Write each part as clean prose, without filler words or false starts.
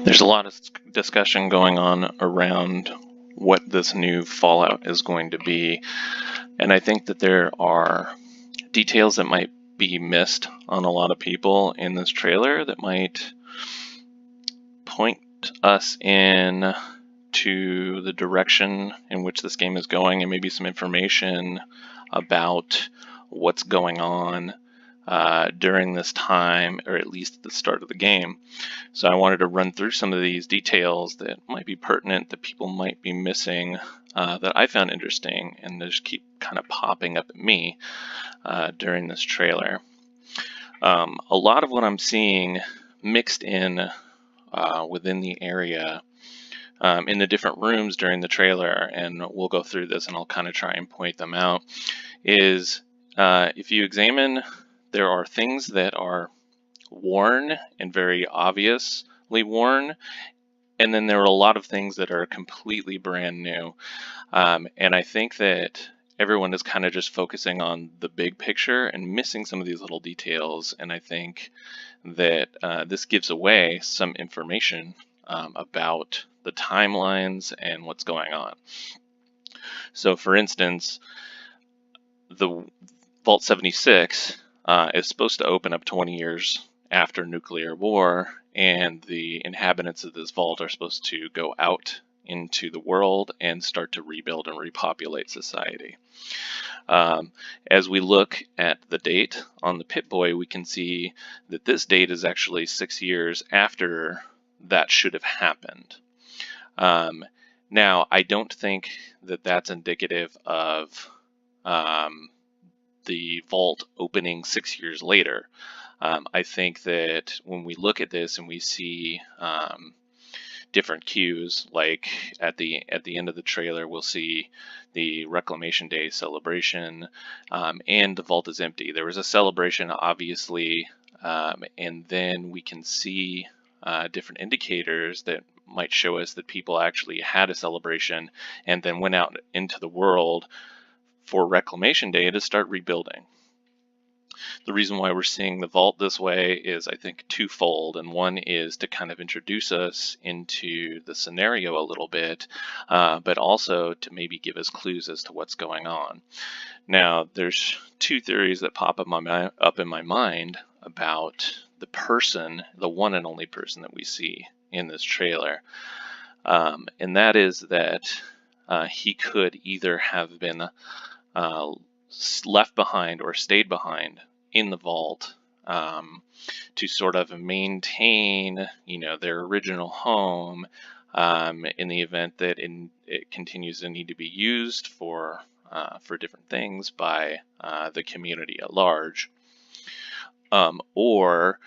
There's a lot of discussion going on around what this new Fallout is going to be, and I think that there are details that might be missed on a lot of people in this trailer that might point us in to the direction in which this game is going, and maybe some information about what's going on during this time, or at least at the start of the game. So I wanted to run through some of these details that might be pertinent, that people might be missing, that I found interesting, and just keep kind of popping up at me during this trailer. A lot of what I'm seeing mixed in within the area in the different rooms during the trailer, and we'll go through this and I'll kind of try and point them out, is if you examine, there are things that are worn and very obviously worn, and then there are a lot of things that are completely brand new. And I think that everyone is kind of just focusing on the big picture and missing some of these little details, and I think that this gives away some information about the timelines and what's going on. So for instance, the Vault 76 is supposed to open up 20 years after nuclear war, and the inhabitants of this vault are supposed to go out into the world and start to rebuild and repopulate society. As we look at the date on the Pip-Boy, we can see that this date is actually 6 years after that should have happened. Now, I don't think that that's indicative of the vault opening 6 years later. I think that when we look at this and we see different cues, like at the end of the trailer, we'll see the Reclamation Day celebration, and the vault is empty. There was a celebration, obviously, and then we can see different indicators that might show us that people actually had a celebration and then went out into the world for Reclamation Day to start rebuilding. The reason why we're seeing the vault this way is, I think, twofold, and one is to kind of introduce us into the scenario a little bit, but also to maybe give us clues as to what's going on. Now, there's two theories that pop up in my mind about the person, the one and only person that we see in this trailer, and that is that he could either have been left behind or stayed behind in the vault to sort of maintain, their original home in the event that it continues to need to be used for different things by the community at large, or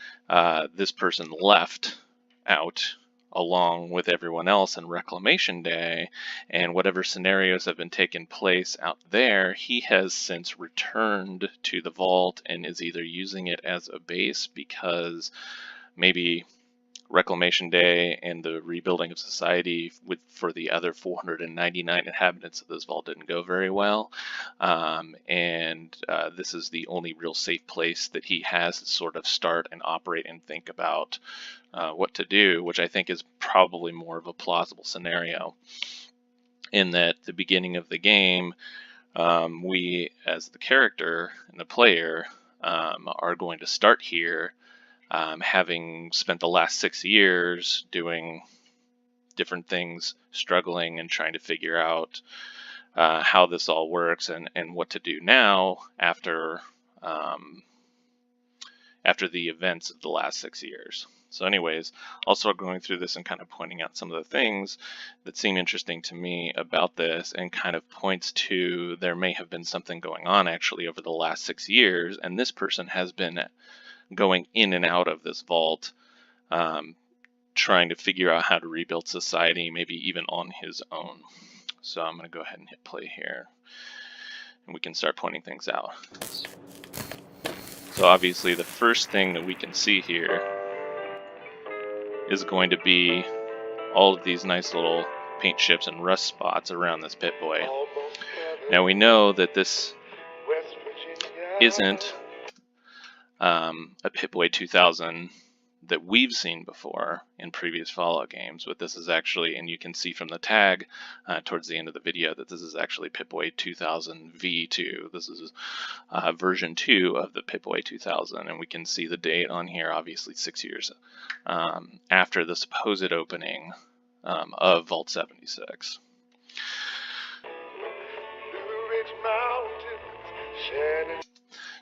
this person left out along with everyone else in Reclamation Day, and whatever scenarios have been taking place out there, he has since returned to the vault and is either using it as a base because maybe Reclamation Day and the rebuilding of society for the other 499 inhabitants of this vault didn't go very well, and this is the only real safe place that he has to sort of start and operate and think about what to do, which I think is probably more of a plausible scenario. In that the beginning of the game, we as the character and the player are going to start here, having spent the last 6 years doing different things, struggling and trying to figure out how this all works and what to do now after the events of the last 6 years. So anyways, I'll start going through this and kind of pointing out some of the things that seem interesting to me about this, and kind of points to there may have been something going on actually over the last 6 years, and this person has been going in and out of this vault, trying to figure out how to rebuild society, maybe even on his own. So I'm going to go ahead and hit play here, and we can start pointing things out. So obviously the first thing that we can see here is going to be all of these nice little paint chips and rust spots around this Pip-Boy. Now we know that this isn't a Pip-Boy 2000 that we've seen before in previous Fallout games, but this is actually, and you can see from the tag towards the end of the video, that this is actually Pip-Boy 2000 V2. This is version 2 of the Pip-Boy 2000, and we can see the date on here, obviously 6 years after the supposed opening of Vault 76.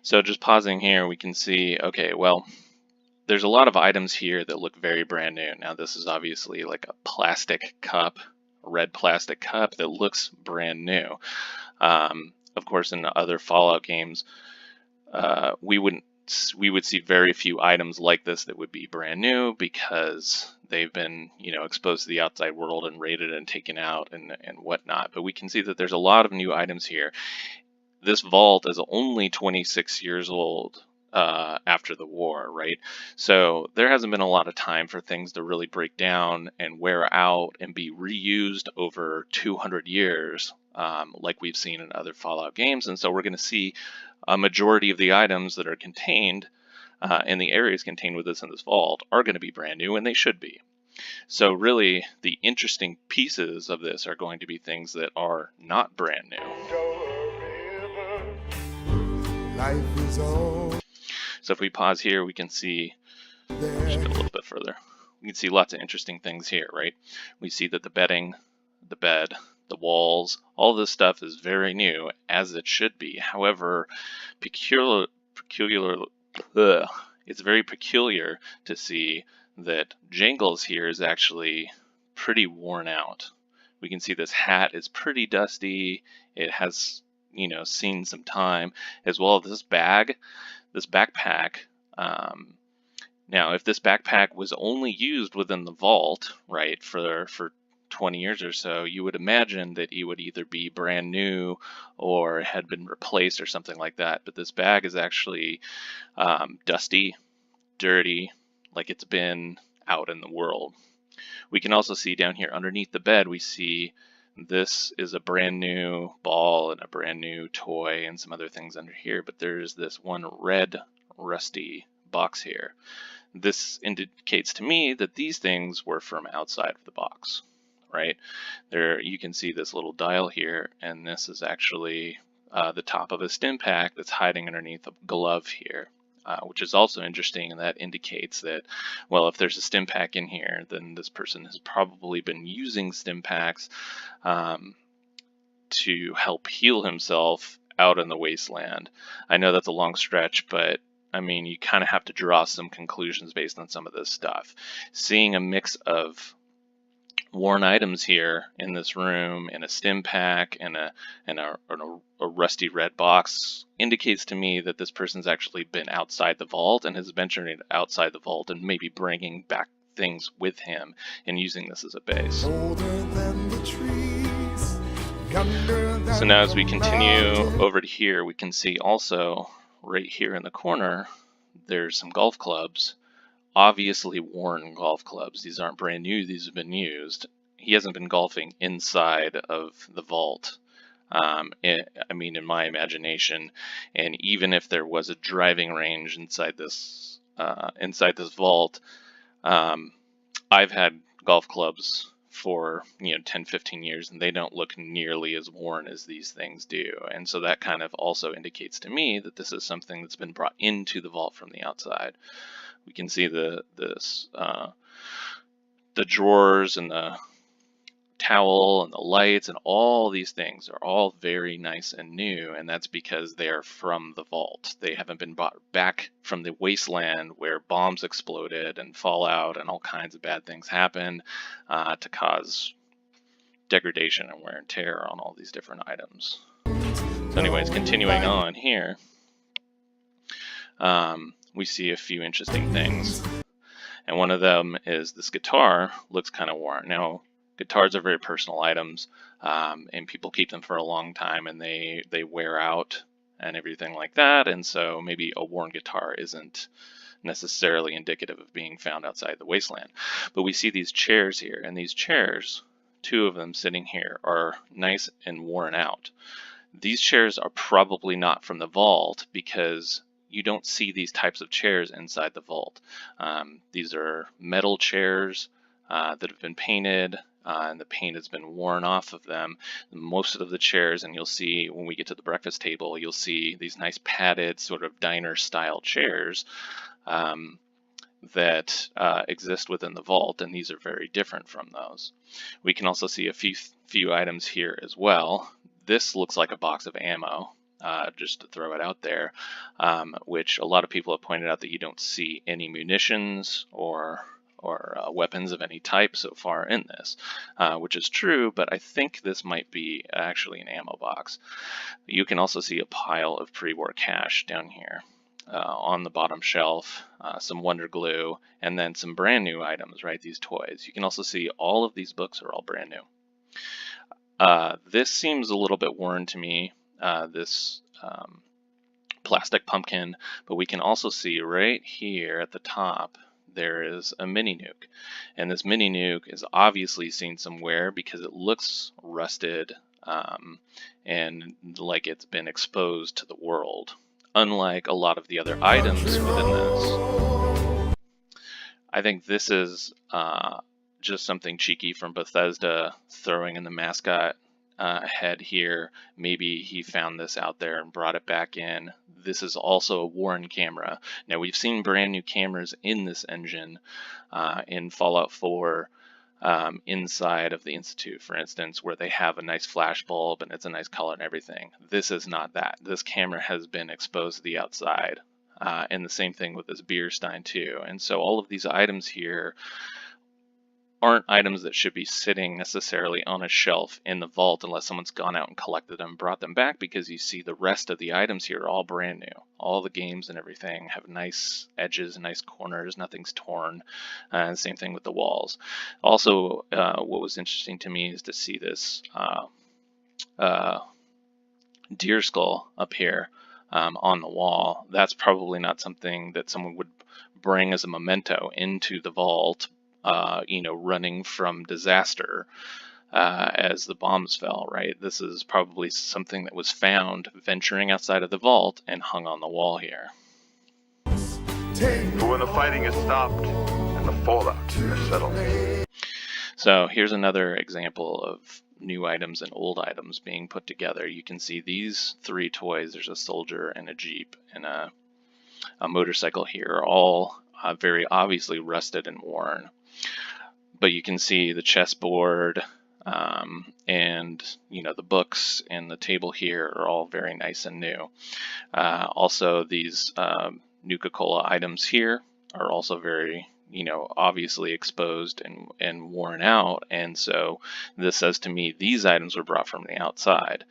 So just pausing here, we can see, okay, well, there's a lot of items here that look very brand new. Now this is obviously like a plastic cup, a red plastic cup that looks brand new. Of course, in other Fallout games, we would see very few items like this that would be brand new, because they've been, exposed to the outside world and raided and taken out and whatnot. But we can see that there's a lot of new items here. This vault is only 26 years old after the war, right? So there hasn't been a lot of time for things to really break down and wear out and be reused over 200 years, like we've seen in other Fallout games. And so we're going to see a majority of the items that are contained in the areas contained with this in this vault are going to be brand new, and they should be. So really, the interesting pieces of this are going to be things that are not brand new. Life is all. So if we pause here, we can see, just go a little bit further, we can see lots of interesting things here, right? We see that the bedding, the bed, the walls, all this stuff is very new, as it should be. However, it's very peculiar to see that Jangles here is actually pretty worn out. We can see this hat is pretty dusty. It has, seen some time, as well as this bag, this backpack. Now, if this backpack was only used within the vault, right, for 20 years or so, you would imagine that it would either be brand new or had been replaced or something like that. But this bag is actually dusty, dirty, like it's been out in the world. We can also see down here underneath the bed, we see this is a brand new ball and a brand new toy and some other things under here, but there's this one red rusty box here. This indicates to me that these things were from outside of the box, right? There you can see this little dial here, and this is actually the top of a stim pack that's hiding underneath a glove here. Which is also interesting, and that indicates that, well, if there's a stim pack in here, then this person has probably been using stim packs to help heal himself out in the wasteland. I know that's a long stretch, but I mean, you kind of have to draw some conclusions based on some of this stuff. Seeing a mix of worn items here in this room, and a stim pack, and a rusty red box indicates to me that this person's actually been outside the vault and has ventured outside the vault and maybe bringing back things with him and using this as a base. So now as we continue over to here, we can see also right here in the corner, there's some golf clubs. Obviously worn golf clubs. These aren't brand new, these have been used. He hasn't been golfing inside of the vault. I mean, in my imagination, and even if there was a driving range inside this vault, I've had golf clubs for 10, 15 years, and they don't look nearly as worn as these things do. And so that kind of also indicates to me that this is something that's been brought into the vault from the outside. We can see the drawers and the towel and the lights and all these things are all very nice and new, and that's because they are from the vault. They haven't been brought back from the wasteland where bombs exploded and fallout and all kinds of bad things happened to cause degradation and wear and tear on all these different items. So anyways, continuing on here, we see a few interesting things. And one of them is this guitar looks kind of worn. Now, guitars are very personal items, and people keep them for a long time, and they wear out and everything like that. And so maybe a worn guitar isn't necessarily indicative of being found outside the wasteland. But we see these chairs here, and these chairs, two of them sitting here, are nice and worn out. These chairs are probably not from the vault because you don't see these types of chairs inside the vault. These are metal chairs that have been painted, and the paint has been worn off of them. Most of the chairs, and you'll see when we get to the breakfast table, you'll see these nice padded sort of diner style chairs that exist within the vault, and these are very different from those. We can also see a few items here as well. This looks like a box of ammo, just to throw it out there, which a lot of people have pointed out that you don't see any munitions or weapons of any type so far in this, which is true, but I think this might be actually an ammo box. You can also see a pile of pre-war cash down here. On the bottom shelf, some Wonder Glue, and then some brand new items, right? These toys. You can also see all of these books are all brand new. This seems a little bit worn to me, this plastic pumpkin, but we can also see right here at the top there is a mini nuke, and this mini nuke is obviously seen some wear because it looks rusted and like it's been exposed to the world. Unlike a lot of the other items within this. I think this is just something cheeky from Bethesda throwing in the mascot head here. Maybe he found this out there and brought it back in. This is also a Warren camera. Now, we've seen brand new cameras in this engine in Fallout 4. Inside of the Institute, for instance, where they have a nice flash bulb and it's a nice color and everything. This is not that. This camera has been exposed to the outside. And the same thing with this beer stein too. And so all of these items here aren't items that should be sitting necessarily on a shelf in the vault unless someone's gone out and collected them and brought them back, because you see the rest of the items here are all brand new. All the games and everything have nice edges, nice corners, nothing's torn. Same thing with the walls. Also, what was interesting to me is to see this deer skull up here on the wall. That's probably not something that someone would bring as a memento into the vault, running from disaster as the bombs fell, right? This is probably something that was found venturing outside of the vault and hung on the wall here. But when the fighting is stopped and the fallout is settled. So here's another example of new items and old items being put together. You can see these three toys. There's a soldier and a jeep and a motorcycle here, are all very obviously rusted and worn. But you can see the chessboard and the books and the table here are all very nice and new. Also, these Nuka-Cola items here are also very obviously exposed and worn out, and so this says to me these items were brought from the outside.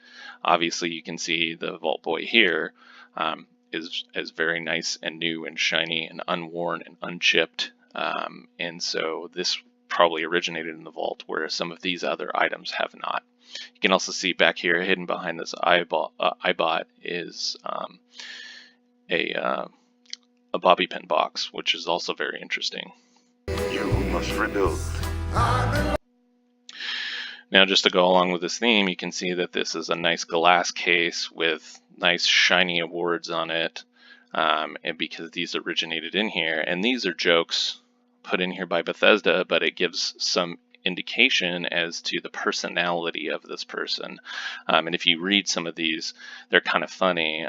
Obviously, you can see the Vault Boy here is very nice and new and shiny and unworn and unchipped, and so this probably originated in the vault, whereas some of these other items have not. You can also see back here, hidden behind this iBot is a bobby pin box, which is also very interesting. You must rebuild. Now, just to go along with this theme, you can see that this is a nice glass case with nice shiny awards on it, and because these originated in here, and these are jokes put in here by Bethesda, but it gives some indication as to the personality of this person. And if you read some of these, they're kind of funny,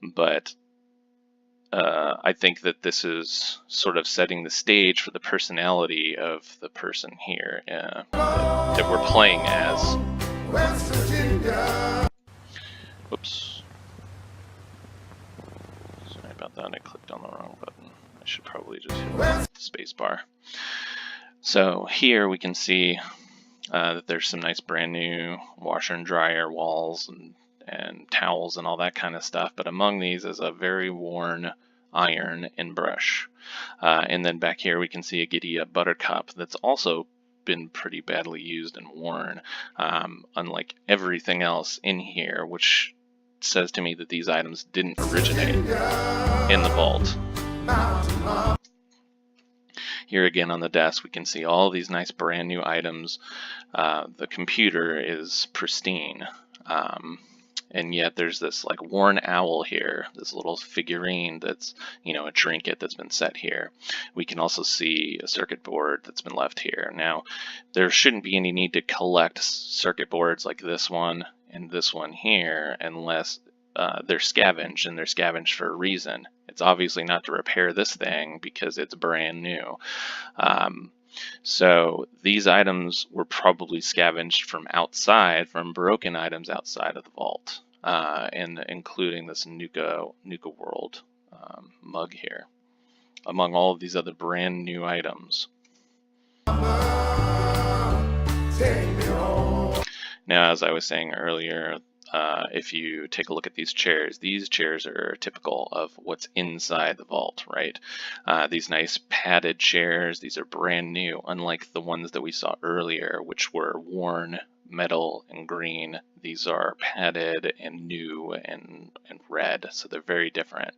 but I think that this is sort of setting the stage for the personality of the person here that we're playing as. Whoops. Sorry about that, I clicked on the wrong button. I should probably just hit the space bar. So here we can see that there's some nice brand new washer and dryer walls and towels and all that kind of stuff, but among these is a very worn iron and brush. And then back here we can see a Gidea buttercup that's also been pretty badly used and worn, unlike everything else in here, which says to me that these items didn't originate in the vault. Here again on the desk we can see all these nice brand new items. The computer is pristine. and yet there's this like worn owl here, this little figurine that's, a trinket that's been set here. We can also see a circuit board that's been left here. Now, there shouldn't be any need to collect circuit boards like this one and this one here unless they're scavenged, and they're scavenged for a reason. It's obviously not to repair this thing because it's brand new. So these items were probably scavenged from outside, from broken items outside of the vault, and including this Nuka World mug here, among all of these other brand new items. Now, as I was saying earlier, if you take a look at these chairs are typical of what's inside the vault, right? These nice padded chairs, these are brand new, unlike the ones that we saw earlier, which were worn metal and green. These are padded and new and red, so they're very different.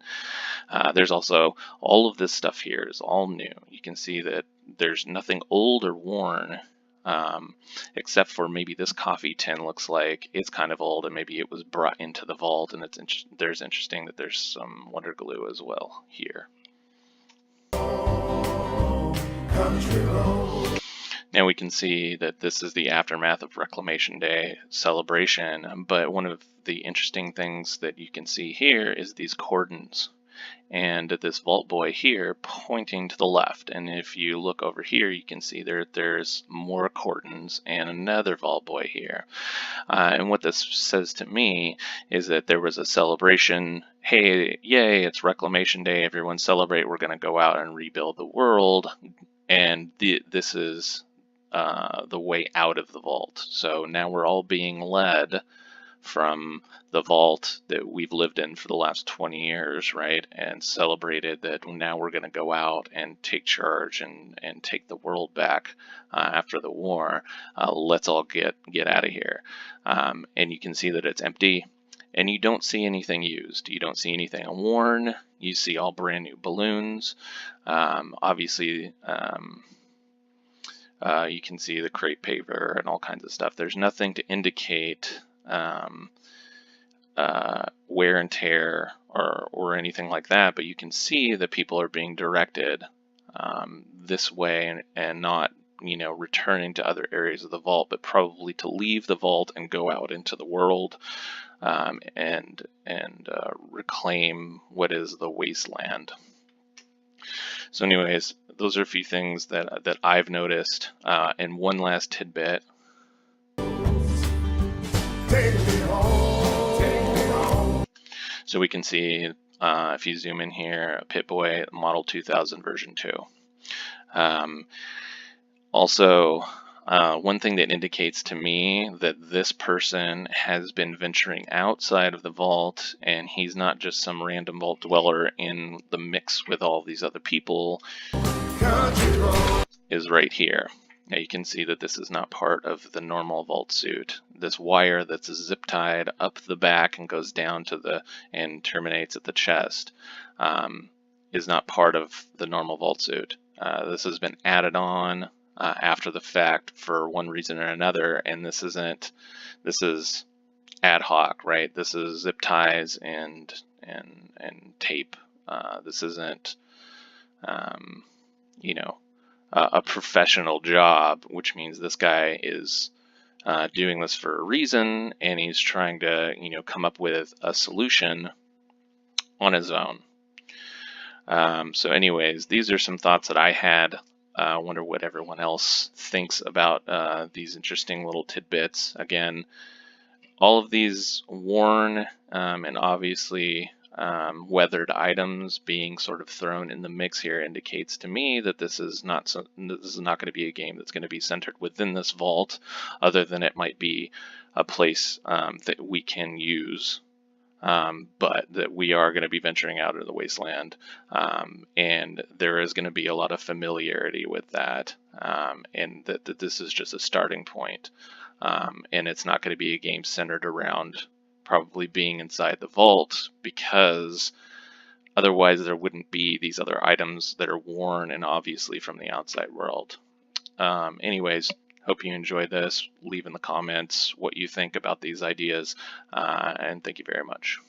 There's also all of this stuff here is all new. You can see that there's nothing old or worn, except for maybe this coffee tin looks like it's kind of old and maybe it was brought into the vault, and there's interesting that there's some wonder glue as well here. Now we can see that this is the aftermath of Reclamation Day celebration, but one of the interesting things that you can see here is these cordons, and this vault boy here pointing to the left. And if you look over here, you can see there's more cordons and another vault boy here. And what this says to me is that there was a celebration. Hey, yay, it's Reclamation Day, everyone celebrate, we're going to go out and rebuild the world. And this is the way out of the vault. So now we're all being led from the vault that we've lived in for the last 20 years, right? And celebrated that now we're going to go out and take charge and take the world back after the war. Let's all get out of here. And you can see that it's empty, and you don't see anything used. You don't see anything worn. You see all brand new balloons. Obviously, you can see the crepe paver and all kinds of stuff. There's nothing to indicate wear and tear or anything like that, but you can see that people are being directed this way and not, returning to other areas of the vault, but probably to leave the vault and go out into the world and reclaim what is the wasteland. So anyways, those are a few things that I've noticed. And one last tidbit. So we can see, if you zoom in here, Pip-Boy Model 2000 version 2. Also, one thing that indicates to me that this person has been venturing outside of the vault, and he's not just some random vault dweller in the mix with all these other people, is right here. Now you can see that this is not part of the normal vault suit. This wire that's zip tied up the back and goes down to and terminates at the chest is not part of the normal vault suit. This has been added on after the fact for one reason or another, and this is ad hoc, right? This is zip ties and tape. This isn't a professional job, which means this guy is doing this for a reason, and he's trying to come up with a solution on his own. So anyways, these are some thoughts that I had. I wonder what everyone else thinks about these interesting little tidbits. Again, all of these worn and obviously weathered items being sort of thrown in the mix here indicates to me that this is not going to be a game that's going to be centered within this vault, other than it might be a place that we can use, but that we are going to be venturing out into the wasteland, and there is going to be a lot of familiarity with that, and that this is just a starting point, and it's not going to be a game centered around probably being inside the vault, because otherwise there wouldn't be these other items that are worn and obviously from the outside world. Anyways, Hope you enjoy this. Leave in the comments what you think about these ideas, and thank you very much.